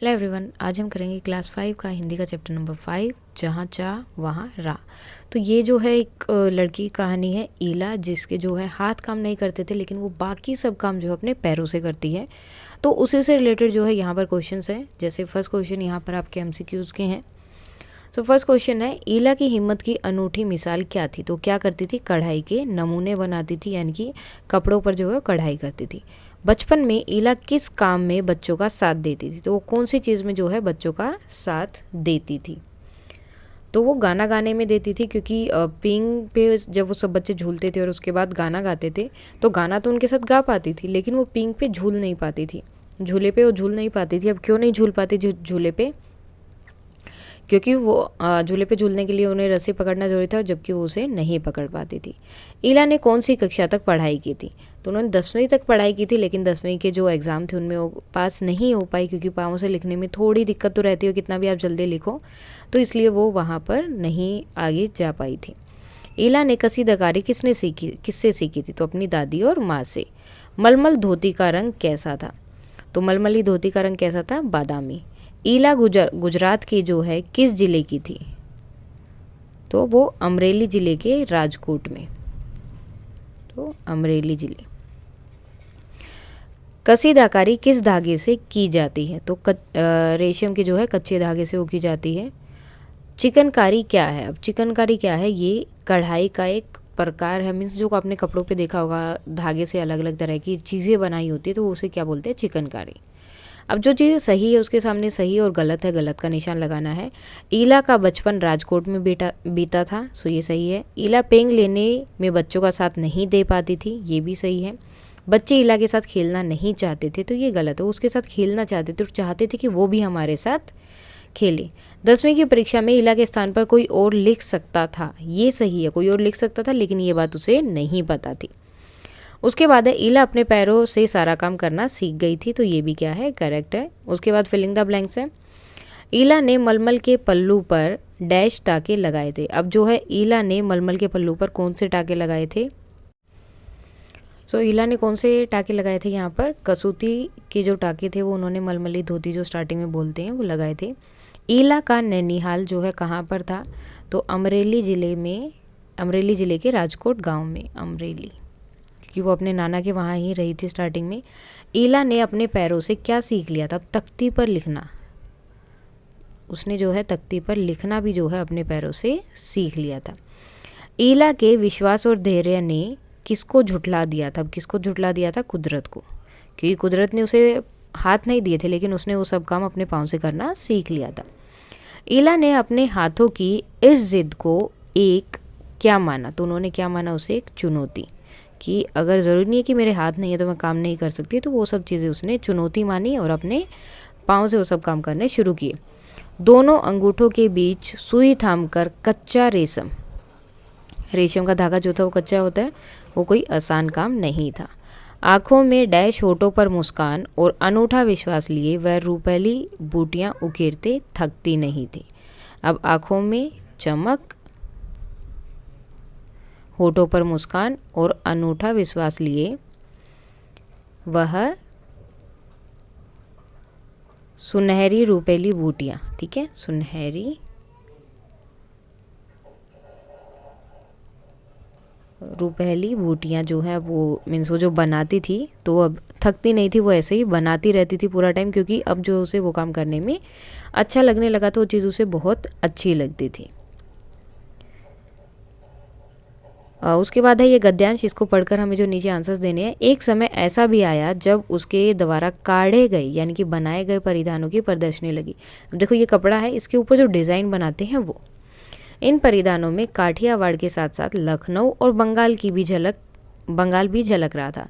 Hello everyone, आज हम करेंगे क्लास 5 का हिंदी का चैप्टर नंबर 5, जहाँ चाह वहाँ राह। तो ये जो है एक लड़की की कहानी है ईला, जिसके जो है हाथ काम नहीं करते थे, लेकिन वो बाकी सब काम जो है अपने पैरों से करती है। तो उसी से रिलेटेड जो है यहाँ पर क्वेश्चंस है। जैसे फर्स्ट क्वेश्चन यहाँ पर आपके एमसीक्यूज़ के हैं। तो फर्स्ट क्वेश्चन है, ईला की हिम्मत की अनूठी मिसाल क्या थी? तो क्या करती थी? कढ़ाई के नमूने बनाती थी, यानी कि कपड़ों पर जो है कढ़ाई करती थी। बचपन में ईला किस काम में बच्चों का साथ देती थी? तो वो कौन सी चीज़ में जो है बच्चों का साथ देती थी? तो वो गाना गाने में देती थी, क्योंकि पिंग पे जब वो सब बच्चे झूलते थे और उसके बाद गाना गाते थे, तो गाना तो उनके साथ गा पाती थी, लेकिन वो पिंग पे झूल नहीं पाती थी, झूले पे वो झूल नहीं पाती थी। अब क्यों नहीं झूल पाती झूले पे? क्योंकि वो झूले पे झूलने के लिए उन्हें रस्सी पकड़ना जरूरी था, जबकि वो उसे नहीं पकड़ पाती थी। ईला ने कौन सी कक्षा तक पढ़ाई की थी? तो उन्होंने 10वीं तक पढ़ाई की थी, लेकिन 10वीं के जो एग्ज़ाम थे उनमें वो पास नहीं हो पाई, क्योंकि पाँव से लिखने में थोड़ी दिक्कत तो रहती है, कितना भी आप जल्दी लिखो, तो इसलिए वो वहाँ पर नहीं आगे जा पाई थी। ईला ने कसीदाकारी किससे सीखी थी? तो अपनी दादी और माँ से। मलमल धोती का रंग कैसा था? तो मलमली धोती का रंग कैसा था? बादामी। ईला गुजरात की जो है किस जिले की थी? तो वो अमरेली जिले के राजकोट में। तो अमरेली जिले। कसीदाकारी किस धागे से की जाती है? तो रेशम के जो है कच्चे धागे से वो की जाती है। चिकनकारी क्या है? अब चिकनकारी क्या है? ये कढ़ाई का एक प्रकार है, मीन्स जो आपने कपड़ों पे देखा होगा, धागे से अलग अलग तरह की चीज़ें बनाई होती है, तो उसे क्या बोलते हैं? चिकनकारी। अब जो चीज़ सही है उसके सामने सही और गलत है, गलत का निशान लगाना है। ईला का बचपन राजकोट में बीता था, सो ये सही है। ईला पेंग लेने में बच्चों का साथ नहीं दे पाती थी, ये भी सही है। बच्चे ईला के साथ खेलना नहीं चाहते थे, तो ये गलत है। वो उसके साथ खेलना चाहते थे और चाहते थे कि वो भी हमारे साथ खेले। 10वीं की परीक्षा में ईला के स्थान पर कोई और लिख सकता था, ये सही है, कोई और लिख सकता था, लेकिन ये बात उसे नहीं पता थी। उसके बाद है, ईला अपने पैरों से सारा काम करना सीख गई थी, तो ये भी क्या है? करेक्ट है। उसके बाद फिलिंग द ब्लैंक्स है। ईला ने मलमल के पल्लू पर डैश टाके लगाए थे। अब जो है ईला ने मलमल के पल्लू पर कौन से टाके लगाए थे? सो ईला ने कौन से टाके लगाए थे? यहाँ पर कसूती के जो टाके थे वो उन्होंने मलमली धोती जो स्टार्टिंग में बोलते हैं वो लगाए थे। ईला का नैनीहाल जो है कहाँ पर था? तो अमरेली ज़िले में, अमरेली ज़िले के राजकोट गांव में, अमरेली, क्योंकि वो अपने नाना के वहाँ ही रही थी स्टार्टिंग में। ईला ने अपने पैरों से क्या सीख लिया था? तख्ती पर लिखना। उसने जो है तख्ती पर लिखना भी जो है अपने पैरों से सीख लिया था। ईला के विश्वास और धैर्य ने किसको झुठला दिया था? किसको झुठला दिया था? कुदरत को, क्योंकि कुदरत ने उसे हाथ नहीं दिए थे, लेकिन उसने वो सब काम अपने पाँव से करना सीख लिया था। ईला ने अपने हाथों की इस जिद को एक क्या माना? तो उन्होंने क्या माना? उसे एक चुनौती, कि अगर ज़रूरी नहीं है कि मेरे हाथ नहीं है तो मैं काम नहीं कर सकती, तो वो सब चीज़ें उसने चुनौती मानी और अपने पाँव से वो सब काम करने शुरू किए। दोनों अंगूठों के बीच सुई थामकर कच्चा रेशम, रेशम का धागा जो था वो कच्चा होता है, वो कोई आसान काम नहीं था। आँखों में डैश, होठों पर मुस्कान और अनूठा विश्वास लिए वह रूपैली बूटियाँ उकेरते थकती नहीं थी। अब आँखों में चमक, होठों पर मुस्कान और अनूठा विश्वास लिए वह सुनहरी रूपेली बूटियाँ, ठीक है, सुनहरी रूपेली बूटियाँ जो है वो मीन्स वो जो बनाती थी, तो अब थकती नहीं थी, वो ऐसे ही बनाती रहती थी पूरा टाइम, क्योंकि अब जो उसे वो काम करने में अच्छा लगने लगा, तो वो चीज़ उसे बहुत अच्छी लगती थी। उसके बाद है ये गद्यांश, इसको पढ़कर हमें जो नीचे आंसर्स देने हैं। एक समय ऐसा भी आया जब उसके द्वारा काढ़े गए यानी कि बनाए गए परिधानों की प्रदर्शनी लगी। अब देखो ये कपड़ा है, इसके ऊपर जो डिज़ाइन बनाते हैं वो, इन परिधानों में काठियावाड़ के साथ साथ लखनऊ और बंगाल भी झलक रहा था।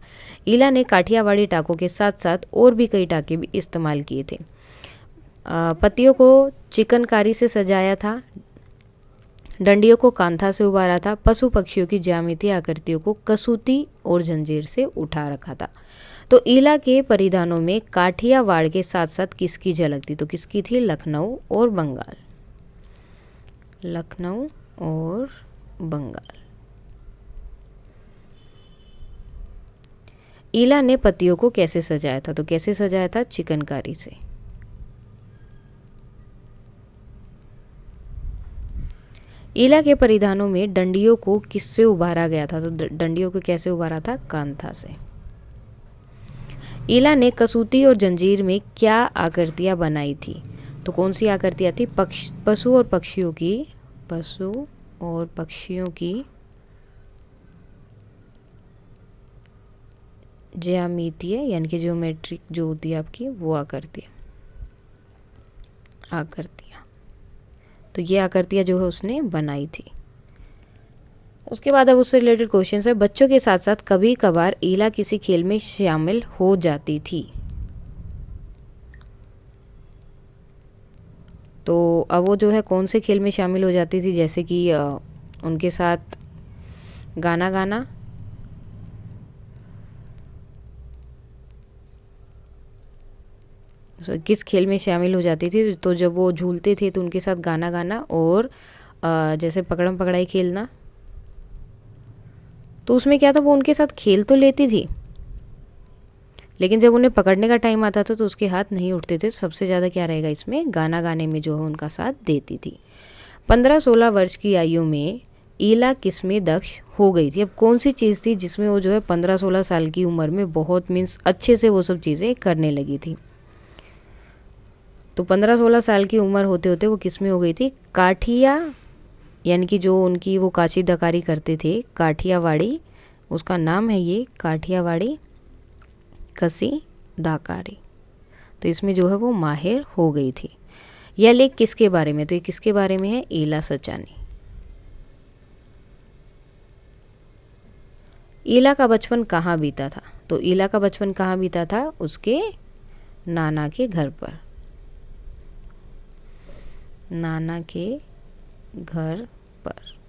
ईला ने काठियावाड़ी टाकों के साथ साथ और भी कई टाके भी इस्तेमाल किए थे। पत्तियों को चिकनकारी से सजाया था, डंडियों को कांथा से उबारा था, पशु पक्षियों की ज्यामितीय आकृतियों को कसूती और जंजीर से उठा रखा था। तो ईला के परिधानों में काठियावाड़ के साथ साथ किसकी झलक थी? तो किसकी थी? लखनऊ और बंगाल, लखनऊ और बंगाल। ईला ने पत्तियों को कैसे सजाया था? तो कैसे सजाया था? चिकनकारी से। ईला के परिधानों में डंडियों को किससे उभारा गया था? तो डंडियों को कैसे उभारा था? कांथा से। ईला ने कसूती और जंजीर में क्या आकृतियां बनाई थी? तो कौन सी आकृतियां थी? पशु और पक्षियों की, पशु और पक्षियों की ज्यामितीय यानी कि ज्योमेट्रिक जो होती है आपकी वो आकृतियां। तो ये आकृतियां जो है उसने बनाई थी। उसके बाद अब उससे रिलेटेड क्वेश्चन है, बच्चों के साथ साथ कभी कभार ईला किसी खेल में शामिल हो जाती थी। तो अब वो जो है कौन से खेल में शामिल हो जाती थी? जैसे कि उनके साथ गाना गाना, किस खेल में शामिल हो जाती थी? तो जब वो झूलते थे तो उनके साथ गाना गाना और जैसे पकड़म पकड़ाई खेलना। तो उसमें क्या था, वो उनके साथ खेल तो लेती थी लेकिन जब उन्हें पकड़ने का टाइम आता था तो उसके हाथ नहीं उठते थे। सबसे ज़्यादा क्या रहेगा इसमें? गाना गाने में जो है उनका साथ देती थी। 15-16 वर्ष की आयु में ईला किसमें दक्ष हो गई थी? अब कौन सी चीज़ थी जिसमें वो जो है 15-16 साल की उम्र में बहुत मीन्स अच्छे से वो सब चीज़ें करने लगी थी? तो 15-16 साल की उम्र होते होते वो किस में हो गई थी? काठिया, यानी कि जो उनकी वो काशीदाकारी करते थे, काठियावाड़ी, उसका नाम है ये काठियावाड़ी कसीदाकारी। तो इसमें जो है वो माहिर हो गई थी। यह लेख किसके बारे में? तो ये किसके बारे में है? ईला सचानी। ईला का बचपन कहाँ बीता था? तो ईला का बचपन कहाँ बीता था? उसके नाना के घर पर। नाना के घर पर।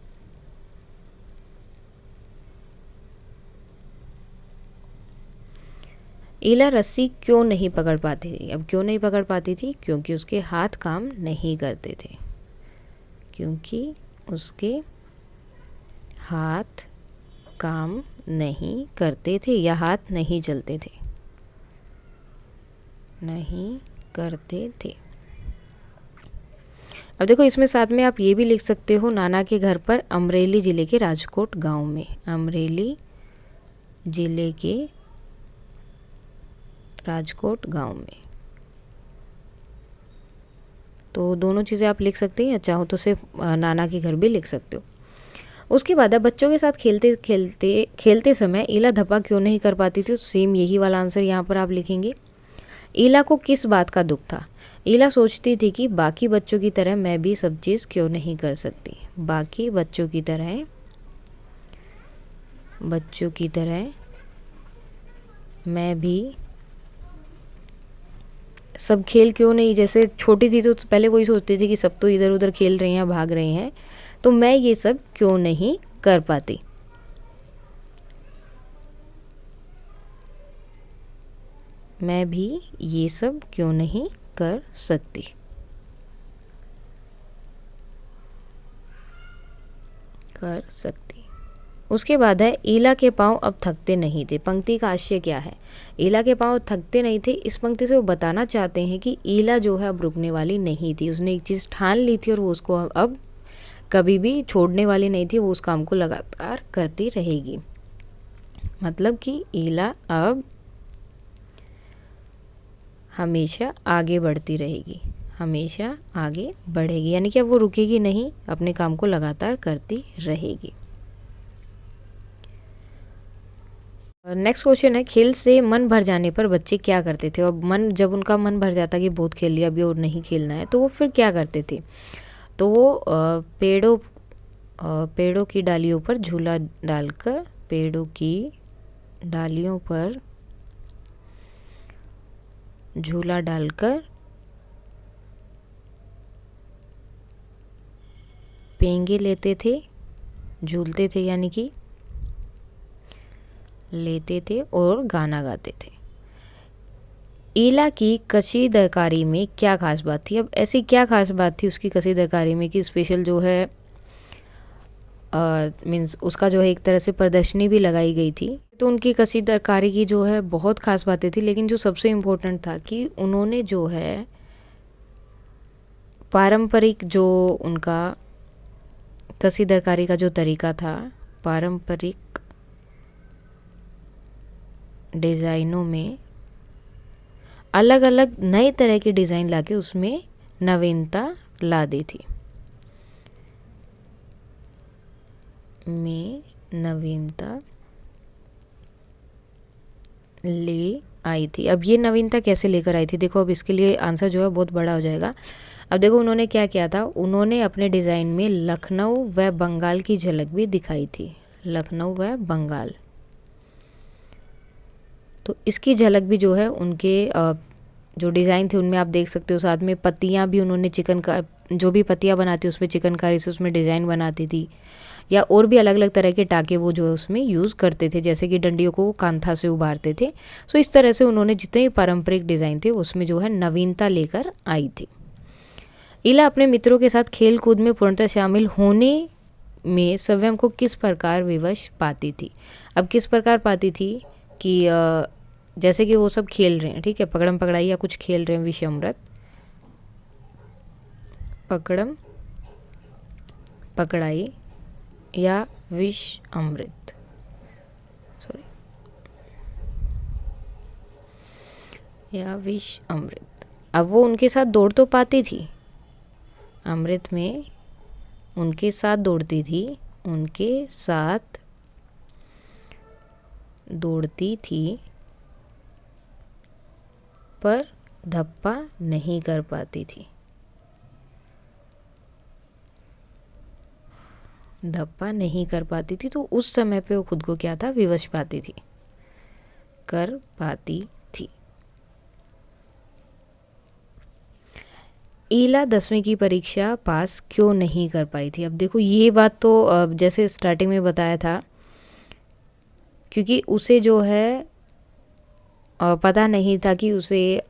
ईला रस्सी क्यों नहीं पकड़ पाती थी? अब क्यों नहीं पकड़ पाती थी? क्योंकि उसके हाथ काम नहीं करते थे। क्योंकि उसके हाथ काम नहीं करते थे या हाथ नहीं चलते थे, नहीं करते थे। अब देखो इसमें साथ में आप ये भी लिख सकते हो, नाना के घर पर अमरेली ज़िले के राजकोट गांव में। अमरेली ज़िले के राजकोट गांव में। तो दोनों चीज़ें आप लिख सकते हैं, चाहो तो सिर्फ नाना के घर भी लिख सकते हो। उसके बाद बच्चों के साथ खेलते समय ईला धप्पा क्यों नहीं कर पाती थी? सेम यही वाला आंसर यहाँ पर आप लिखेंगे। ईला को किस बात का दुख था? ईला सोचती थी कि बाकी बच्चों की तरह मैं भी सब चीज़ क्यों नहीं कर सकती। बाकी बच्चों की तरह मैं भी सब खेल क्यों नहीं, जैसे छोटी थी तो पहले वही सोचती थी कि सब तो इधर उधर खेल रहे हैं, भाग रहे हैं, तो मैं ये सब क्यों नहीं कर पाती। मैं भी ये सब क्यों नहीं कर सकती। उसके बाद है ईला के पांव अब थकते नहीं थे। पंक्ति का आशय क्या है? ईला के पांव थकते नहीं थे, इस पंक्ति से वो बताना चाहते हैं कि ईला जो है अब रुकने वाली नहीं थी। उसने एक चीज़ ठान ली थी और वो उसको अब कभी भी छोड़ने वाली नहीं थी, वो उस काम को लगातार करती रहेगी। मतलब कि ईला अब हमेशा आगे बढ़ती रहेगी, हमेशा आगे बढ़ेगी, यानी कि अब वो रुकेगी नहीं, अपने काम को लगातार करती रहेगी। नेक्स्ट क्वेश्चन है, खेल से मन भर जाने पर बच्चे क्या करते थे? और जब उनका मन भर जाता कि बहुत खेल लिया अभी और नहीं खेलना है, तो वो फिर क्या करते थे? तो वो पेड़ों की डालियों पर झूला डालकर, पेड़ों की डालियों पर झूला डालकर पेंगे लेते थे, झूलते थे यानी कि लेते थे और गाना गाते थे। ईला की कसीदकारी में क्या खास बात थी? अब ऐसी क्या खास बात थी उसकी कसीदकारी में कि स्पेशल जो है मीन्स उसका जो है एक तरह से प्रदर्शनी भी लगाई गई थी। तो उनकी कसीदकारी की जो है बहुत खास बातें थी, लेकिन जो सबसे इम्पोर्टेंट था कि उन्होंने जो है पारंपरिक जो उनका कसीदरकारी का जो तरीका था, पारंपरिक डिज़ाइनों में अलग अलग नए तरह के डिज़ाइन लाके उसमें नवीनता ला दी थी, में नवीनता ले आई थी। अब ये नवीनता कैसे लेकर आई थी, देखो अब इसके लिए आंसर जो है बहुत बड़ा हो जाएगा। अब देखो उन्होंने क्या किया था, उन्होंने अपने डिज़ाइन में लखनऊ व बंगाल की झलक भी दिखाई थी, लखनऊ व बंगाल। तो इसकी झलक भी जो है उनके जो डिज़ाइन थे उनमें आप देख सकते हो। साथ में पत्तियां भी उन्होंने चिकन का, जो भी पत्तियां बनाती उस पर चिकनकारी से उसमें डिज़ाइन बनाती थी, या और भी अलग अलग तरह के टाके वो जो है उसमें यूज़ करते थे, जैसे कि डंडियों को वो कांथा से उभारते थे। सो इस तरह से उन्होंने जितने भी पारंपरिक डिज़ाइन थे उसमें जो है नवीनता लेकर आई थी। इला अपने मित्रों के साथ खेल कूद में पूर्णतः शामिल होने में स्वयं को किस प्रकार विवश पाती थी। अब किस प्रकार पाती थी कि जैसे कि वो सब खेल रहे हैं, ठीक है, पकड़म पकड़ाई या कुछ खेल रहे हैं, विष अमृत, पकड़म पकड़ाई या विष अमृत, सॉरी, या विष अमृत। अब वो उनके साथ दौड़ तो पाती थी, अमृत में उनके साथ दौड़ती थी, उनके साथ दौड़ती थी, पर धप्पा नहीं कर पाती थी, धप्पा नहीं कर पाती थी। तो उस समय पे वो खुद को क्या था, विवश पाती थी, कर पाती थी। ईला 10वीं की परीक्षा पास क्यों नहीं कर पाई थी। अब देखो ये बात तो जैसे स्टार्टिंग में बताया था, क्योंकि उसे जो है पता नहीं था कि उसे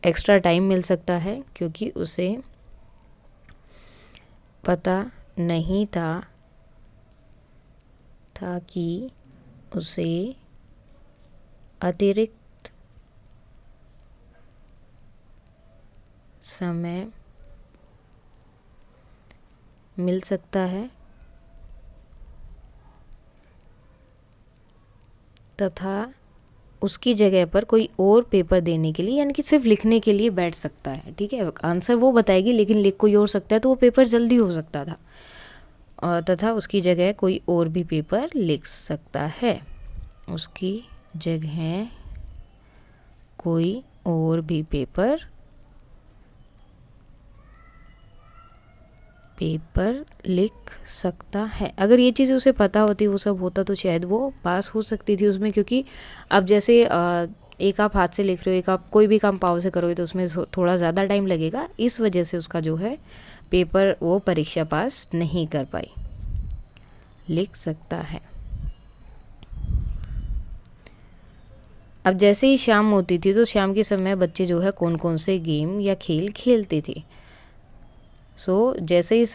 एक्स्ट्रा टाइम मिल सकता है, क्योंकि उसे पता नहीं था कि उसे अतिरिक्त समय मिल सकता है तथा उसकी जगह पर कोई और पेपर देने के लिए, यानी कि सिर्फ लिखने के लिए बैठ सकता है। ठीक है, आंसर वो बताएगी लेकिन लिख कोई और सकता है, तो वो पेपर जल्दी हो सकता था, तथा उसकी जगह कोई और भी पेपर लिख सकता है, उसकी जगह कोई और भी पेपर लिख सकता है। अगर ये चीज़ उसे पता होती, वो सब होता, तो शायद वो पास हो सकती थी उसमें। क्योंकि अब जैसे एक आप हाथ से लिख रहे हो, एक आप कोई भी काम पाँव से करोगे तो उसमें थोड़ा ज़्यादा टाइम लगेगा, इस वजह से उसका जो है पेपर वो परीक्षा पास नहीं कर पाई। लिख सकता है। अब जैसे ही शाम होती थी तो शाम के समय बच्चे जो है कौन कौन से गेम या खेल खेलते थे। जैसे ही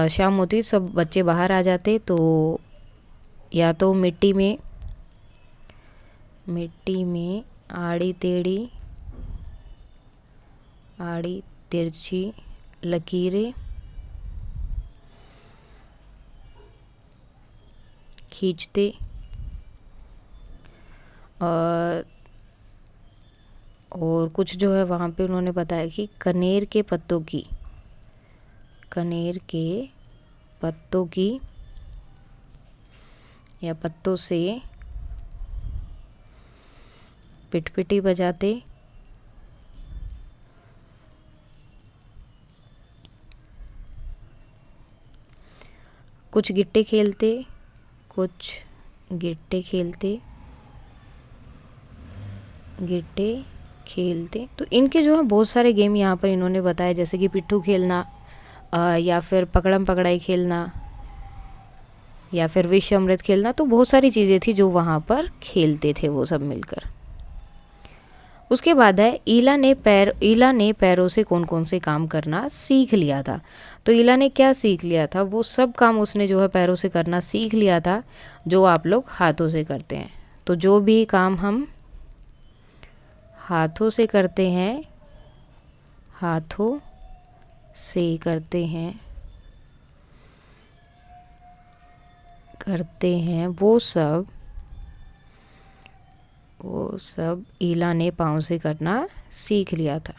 शाम होती सब बच्चे बाहर आ जाते, तो या तो मिट्टी में आड़ी तिरछी लकीरें खींचते, और कुछ जो है वहाँ पे उन्होंने बताया कि कनेर के पत्तों की या पत्तों से पिटपिटी बजाते, कुछ गिट्टे खेलते। तो इनके जो है बहुत सारे गेम यहाँ पर इन्होंने बताया, जैसे कि पिट्ठू खेलना, या फिर पकड़म पकड़ाई खेलना, या फिर विष अमृत खेलना। तो बहुत सारी चीज़ें थी जो वहाँ पर खेलते थे वो सब मिलकर। उसके बाद है ईला ने पैरों से कौन कौन से काम करना सीख लिया था। तो ईला ने क्या सीख लिया था, वो सब काम उसने जो है पैरों से करना सीख लिया था जो आप लोग हाथों से करते हैं। तो जो भी काम हम हाथों से करते हैं करते हैं वो सब ईला ने पाँव से करना सीख लिया था।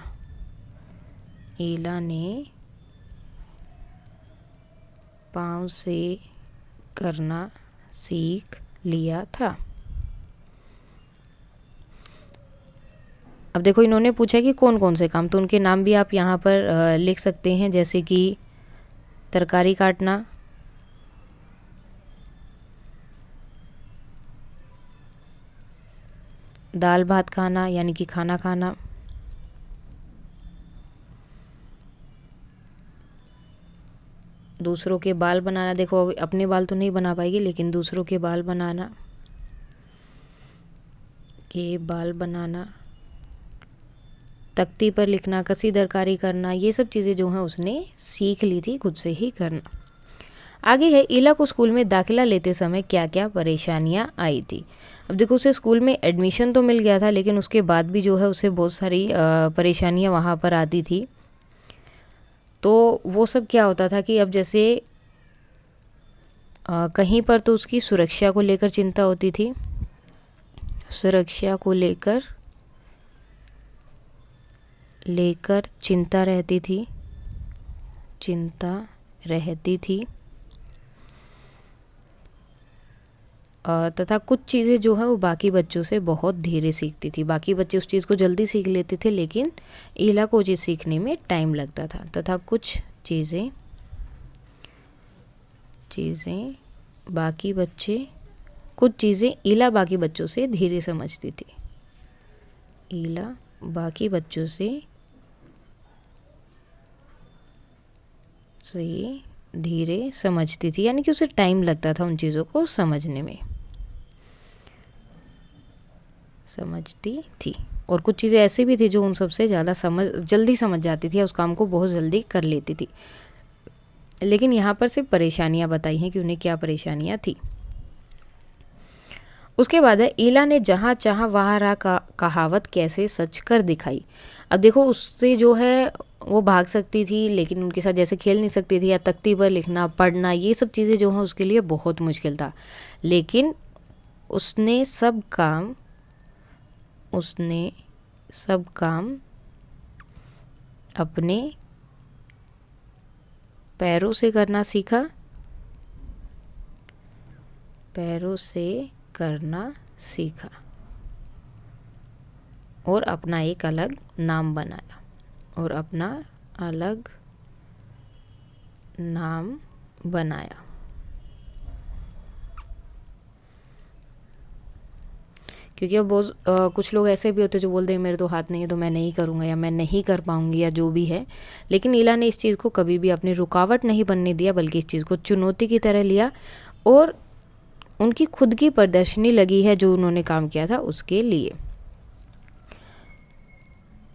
ईला ने पाँव से करना सीख लिया था। अब देखो इन्होंने पूछा कि कौन कौन से काम, तो उनके नाम भी आप यहाँ पर लिख सकते हैं, जैसे कि तरकारी काटना, दाल भात खाना यानी कि खाना खाना, दूसरों के बाल बनाना, देखो अपने बाल तो नहीं बना पाएगी लेकिन दूसरों के बाल बनाना, तख्ती पर लिखना, कसी दरकारी करना, ये सब चीज़ें जो हैं उसने सीख ली थी खुद से ही करना। आगे है, ईला को स्कूल में दाखिला लेते समय क्या क्या परेशानियां आई थी। अब देखो उसे स्कूल में एडमिशन तो मिल गया था लेकिन उसके बाद भी जो है उसे बहुत सारी परेशानियां वहाँ पर आती थी। तो वो सब क्या होता था कि अब जैसे कहीं पर तो उसकी सुरक्षा को लेकर चिंता होती थी, सुरक्षा को लेकर चिंता रहती थी तथा कुछ चीज़ें जो है वो बाकी बच्चों से बहुत धीरे सीखती थी। बाकी बच्चे उस चीज़ को जल्दी सीख लेते थे लेकिन ईला को चीज़ सीखने में टाइम लगता था, तथा कुछ चीज़ें ईला बाकी बच्चों से धीरे समझती थी। ईला बाकी बच्चों से धीरे समझती थी, यानी कि उसे टाइम लगता था उन चीज़ों को समझने में, समझती थी। और कुछ चीज़ें ऐसी भी थी जो उन सबसे ज़्यादा जल्दी समझ जाती थी, उस काम को बहुत जल्दी कर लेती थी। लेकिन यहाँ पर सिर्फ परेशानियाँ बताई हैं कि उन्हें क्या परेशानियाँ थी। उसके बाद है, ईला ने जहाँ चाहा वहाँ रहा कहावत कैसे सच कर दिखाई। अब देखो उससे जो है वो भाग सकती थी लेकिन उनके साथ जैसे खेल नहीं सकती थी, या तख्ती पर लिखना पढ़ना ये सब चीज़ें जो हैं उसके लिए बहुत मुश्किल था। लेकिन उसने सब काम अपने पैरों से करना सीखा और अपना एक अलग नाम बनाया। क्योंकि अब बहुत कुछ लोग ऐसे भी होते हैं जो बोलते हैं मेरे तो हाथ नहीं है तो मैं नहीं करूँगा या मैं नहीं कर पाऊँगी या जो भी है। लेकिन ईला ने इस चीज़ को कभी भी अपनी रुकावट नहीं बनने दिया, बल्कि इस चीज़ को चुनौती की तरह लिया और उनकी खुद की प्रदर्शनी लगी है जो उन्होंने काम किया था उसके लिए।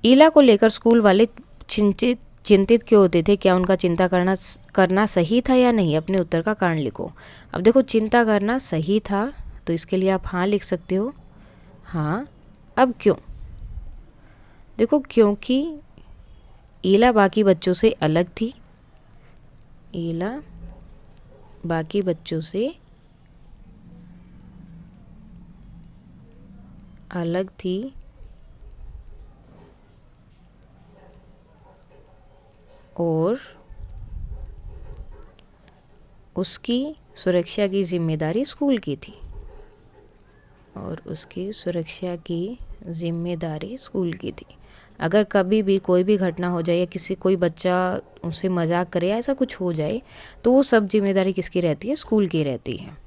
ईला को लेकर स्कूल वाले चिंतित क्यों होते थे? क्या उनका चिंता करना सही था या नहीं? अपने उत्तर का कारण लिखो। अब देखो चिंता करना सही था तो इसके लिए आप हाँ लिख सकते हो, हाँ। अब क्यों? देखो क्योंकि ईला बाकी बच्चों से अलग थी। ईला बाकी बच्चों से अलग थी और उसकी सुरक्षा की जिम्मेदारी स्कूल की थी। अगर कभी भी कोई भी घटना हो जाए या कोई बच्चा उनसे मजाक करे या ऐसा कुछ हो जाए तो वो सब जिम्मेदारी किसकी रहती है? स्कूल की रहती है।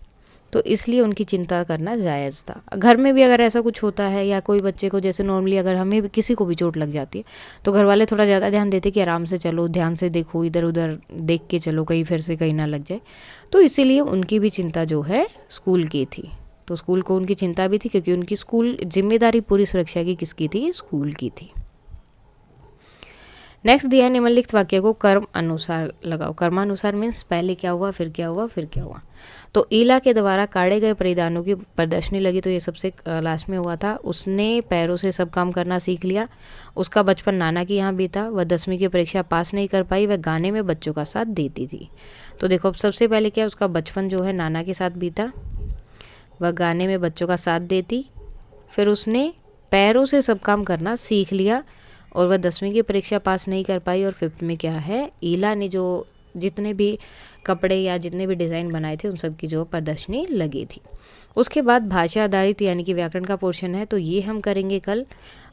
तो इसलिए उनकी चिंता करना जायज़ था। घर में भी अगर ऐसा कुछ होता है या कोई बच्चे को, जैसे नॉर्मली अगर हमें भी किसी को भी चोट लग जाती है तो घर वाले थोड़ा ज़्यादा ध्यान देते कि आराम से चलो, ध्यान से देखो, इधर उधर देख के चलो, कहीं फिर से कहीं ना लग जाए। तो इसीलिए उनकी भी चिंता जो है स्कूल की थी। तो स्कूल को उनकी चिंता भी थी क्योंकि उनकी जिम्मेदारी पूरी सुरक्षा की किसकी थी? स्कूल की थी। नेक्स्ट दिया है निम्नलिखित वाक्य को कर्म अनुसार लगाओ। कर्मानुसार मीन्स पहले क्या हुआ, फिर क्या हुआ, फिर क्या हुआ। तो ईला के द्वारा काढ़े गए परिधानों की प्रदर्शनी लगी, तो ये सबसे लास्ट में हुआ था। उसने पैरों से सब काम करना सीख लिया। उसका बचपन नाना के यहाँ बीता। वह 10वीं की परीक्षा पास नहीं कर पाई। वह गाने में बच्चों का साथ देती थी। तो देखो अब सबसे पहले क्या, उसका बचपन जो है नाना के साथ बीता, वह गाने में बच्चों का साथ देती, फिर उसने पैरों से सब काम करना सीख लिया और वह 10वीं की परीक्षा पास नहीं कर पाई। और 5th में क्या है, ईला ने जो जितने भी कपड़े या जितने भी डिज़ाइन बनाए थे उन सब की जो प्रदर्शनी लगी थी। उसके बाद भाषा आधारित यानी कि व्याकरण का पोर्शन है, तो ये हम करेंगे कल।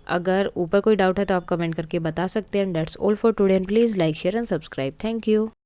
अगर ऊपर कोई डाउट है तो आप कमेंट करके बता सकते हैं। That's all for today and please like share and subscribe. Thank you.